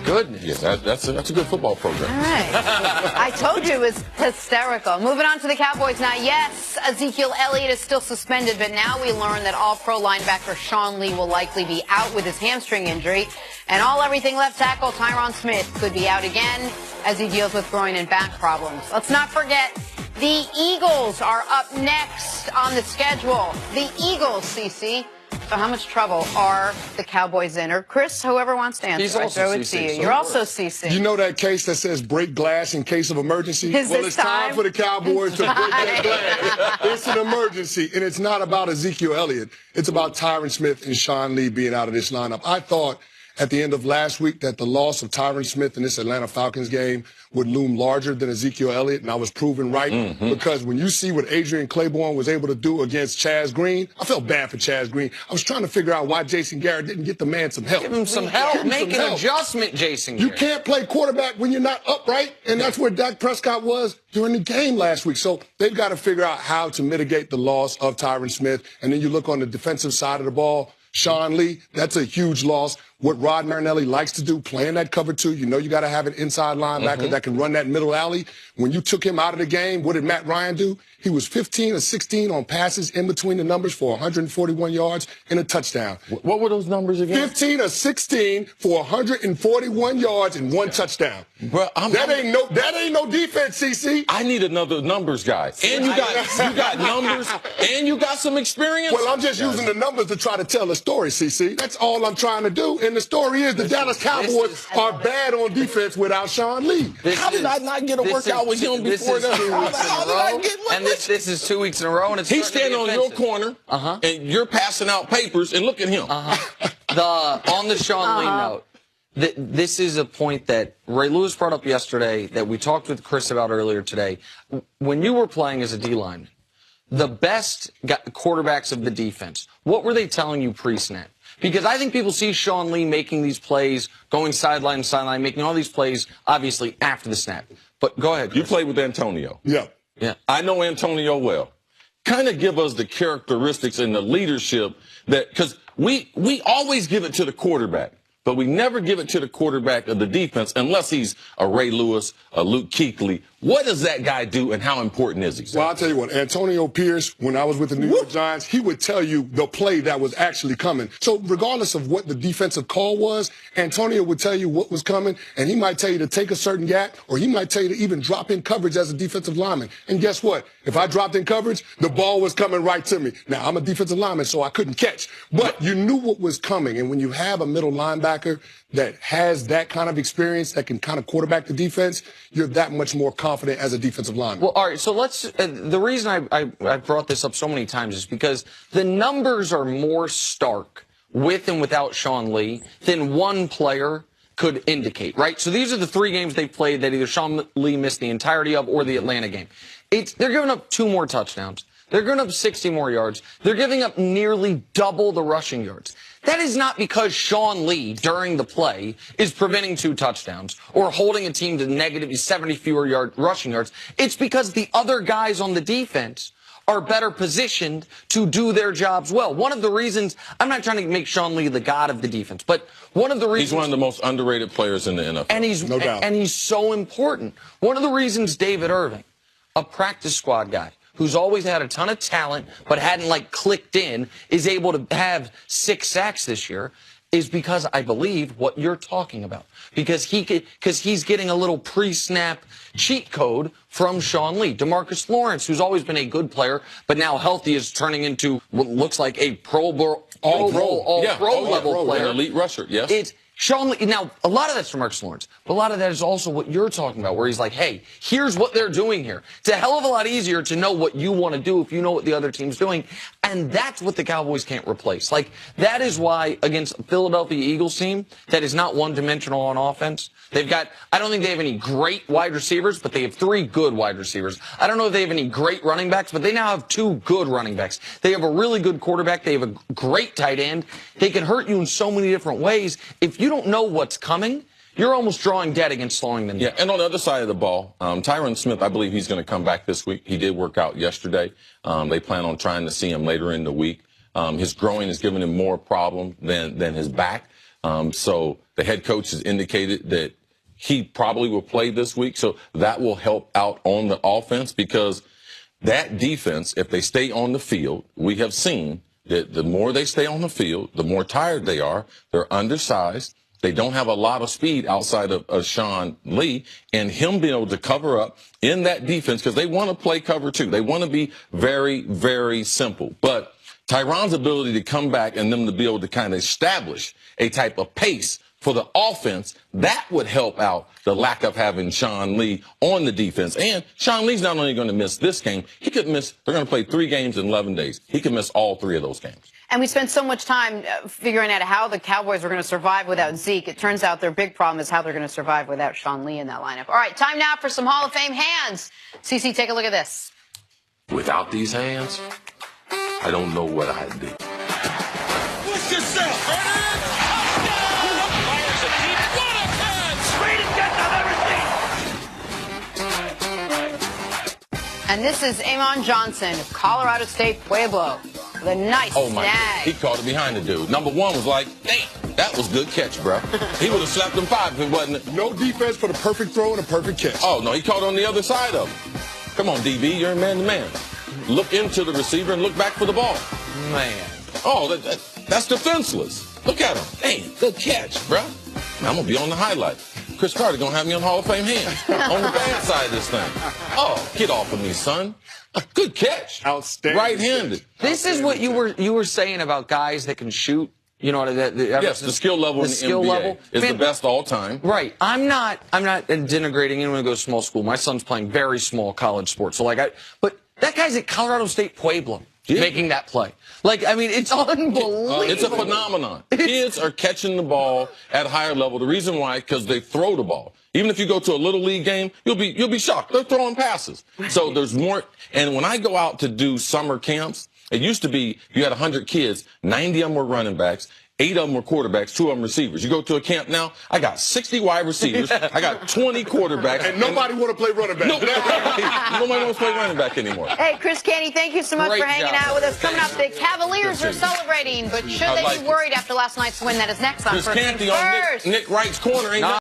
goodness. Yeah, that's a good football program. All right. I told you it was hysterical. Moving on to the Cowboys now. Yes, Ezekiel Elliott is still suspended, but now we learn that All-Pro linebacker Sean Lee will likely be out with his hamstring injury. And everything left tackle Tyron Smith could be out again as he deals with groin and back problems. Let's not forget, the Eagles are up next on the schedule. The Eagles, CC. So how much trouble are the Cowboys in? Or Chris, whoever wants to answer. He's also I throw it CC, to you. so You're also CC. You know that case that says break glass in case of emergency? Is well, this it's time for the Cowboys to break that glass. It's an emergency, and it's not about Ezekiel Elliott. It's about Tyron Smith and Sean Lee being out of this lineup. I thought at the end of last week that the loss of Tyron Smith in this Atlanta Falcons game would loom larger than Ezekiel Elliott, and I was proven right because when you see what Adrian Claiborne was able to do against Chaz Green, I felt bad for Chaz Green. I was trying to figure out why Jason Garrett didn't get the man some help. Give him some help. Make an adjustment, Jason Garrett. You can't play quarterback when you're not upright, and that's where Dak Prescott was during the game last week. So they've got to figure out how to mitigate the loss of Tyron Smith, and then you look on the defensive side of the ball, Sean Lee, that's a huge loss. What Rod Marinelli likes to do, playing that cover two, you know you got to have an inside linebacker that can run that middle alley. When you took him out of the game, what did Matt Ryan do? He was 15 or 16 on passes in between the numbers for 141 yards and a touchdown. What were those numbers again? 15 or 16 for 141 yards and one touchdown. Bro, that ain't no defense, CC. I need another numbers guy. And you got numbers, and you got some experience. Well, I'm just using the numbers to try to tell a story, CC. That's all I'm trying to do. And the story is the Dallas Cowboys are bad on defense without Sean Lee. How did I not get a workout with him before that? How did I get and this is 2 weeks in a row, and it's he's standing on your corner, and you're passing out papers, and look at him. On the Sean Lee note, this is a point that Ray Lewis brought up yesterday that we talked with Chris about earlier today. When you were playing as a D-lineman, the best quarterbacks of the defense, what were they telling you pre-snap? Because I think people see Sean Lee making these plays, going sideline to sideline, making all these plays, obviously, after the snap. But go ahead, Chris. You played with Antonio. Yeah. I know Antonio well. Kind of give us the characteristics and the leadership that, because we always give it to the quarterback, but we never give it to the quarterback of the defense unless he's a Ray Lewis, a Luke Kuechly. What does that guy do, and how important is he? Well, I'll tell you what, Antonio Pierce, when I was with the New York Giants, he would tell you the play that was actually coming. So regardless of what the defensive call was, Antonio would tell you what was coming, and he might tell you to take a certain gap, or he might tell you to even drop in coverage as a defensive lineman. And guess what? If I dropped in coverage, the ball was coming right to me. Now, I'm a defensive lineman, so I couldn't catch. But you knew what was coming, and when you have a middle linebacker that has that kind of experience, that can kind of quarterback the defense, you're that much more confident as a defensive lineman. Well, all right, so let's the reason I brought this up so many times is because the numbers are more stark with and without Sean Lee than one player could indicate, right? So these are the 3 games they've played that either Sean Lee missed the entirety of or the Atlanta game. They're giving up 2 more touchdowns. They're giving up 60 more yards. They're giving up nearly double the rushing yards. That is not because Sean Lee, during the play, is preventing 2 touchdowns or holding a team to negative 70 fewer rushing yards. It's because the other guys on the defense are better positioned to do their jobs well. One of the reasons, I'm not trying to make Sean Lee the god of the defense, but one of the reasons... He's one of the most underrated players in the NFL. And no doubt. And he's so important. One of the reasons David Irving, a practice squad guy, who's always had a ton of talent but hadn't clicked in, is able to have 6 sacks this year, is because I believe what you're talking about. Because he's getting a little pre-snap cheat code from Sean Lee. DeMarcus Lawrence, who's always been a good player, but now healthy, is turning into what looks like a Pro level player. An elite rusher, yes. It's Sean Lee, now, a lot of that's from Marcus Lawrence, but a lot of that is also what you're talking about, where he's like, hey, here's what they're doing here. It's a hell of a lot easier to know what you want to do if you know what the other team's doing, and that's what the Cowboys can't replace. That is why, against a Philadelphia Eagles team that is not one-dimensional on offense, they've got, I don't think they have any great wide receivers, but they have 3 good wide receivers. I don't know if they have any great running backs, but they now have 2 good running backs. They have a really good quarterback. They have a great tight end. They can hurt you in so many different ways. If you don't know what's coming, you're almost drawing dead against slowing them down. Yeah, and on the other side of the ball, Tyron Smith, I believe he's going to come back this week. He did work out yesterday. They plan on trying to see him later in the week. His groin is giving him more problem than his back. So the head coach has indicated that he probably will play this week. So that will help out on the offense because that defense, if they stay on the field, we have seen that the more they stay on the field, the more tired they are. They're undersized. They don't have a lot of speed outside of Sean Lee, and him being able to cover up in that defense because they want to play cover two. They want to be very, very simple. But Tyron's ability to come back and them to be able to kind of establish a type of pace for the offense, that would help out the lack of having Sean Lee on the defense. And Sean Lee's not only going to miss this game, he could miss, they're going to play 3 games in 11 days. He could miss all 3 of those games. And we spent so much time figuring out how the Cowboys were going to survive without Zeke. It turns out their big problem is how they're going to survive without Sean Lee in that lineup. All right, time now for some Hall of Fame hands. CC, take a look at this. Without these hands, I don't know what I'd do. Push yourself. And this is Amon Johnson of Colorado State Pueblo. The nice Oh, my snag. God. He caught it behind the dude. Number 1 was like, damn, that was good catch, bro. He would have slapped him 5 if it wasn't. No defense for the perfect throw and a perfect catch. Oh, no, he caught on the other side of him. Come on, DB, you're man-to-man. Look into the receiver and look back for the ball. Man. Oh, that's defenseless. Look at him. Hey, good catch, bro. I'm going to be on the highlight. Chris Carter going to have me on Hall of Fame hands on the bad side of this thing. Oh, get off of me, son. Good catch. Outstanding. Right-handed. This is what you were saying about guys that can shoot. You know, Yes, the skill level in the NBA is the best all time. Right. I'm not denigrating anyone who goes to small school. My son's playing very small college sports. So but that guy's at Colorado State Pueblo making that play. Like, I mean, it's unbelievable. It's a phenomenon. Kids are catching the ball at a higher level. The reason why, because they throw the ball. Even if you go to a little league game, you'll be shocked. They're throwing passes. So there's more. And when I go out to do summer camps, it used to be you had 100 kids, 90 of them were running backs, 8 of them were quarterbacks, 2 of them receivers. You go to a camp now, I got 60 wide receivers, I got 20 quarterbacks. And nobody want to play running back. Nobody wants to play running back anymore. Hey, Chris Canty, thank you so much Great for hanging job. out with us. Coming up, the Cavaliers are celebrating, but should they be worried after last night's win? That is next on Chris First Canty Things on First. Nick Wright's corner ain't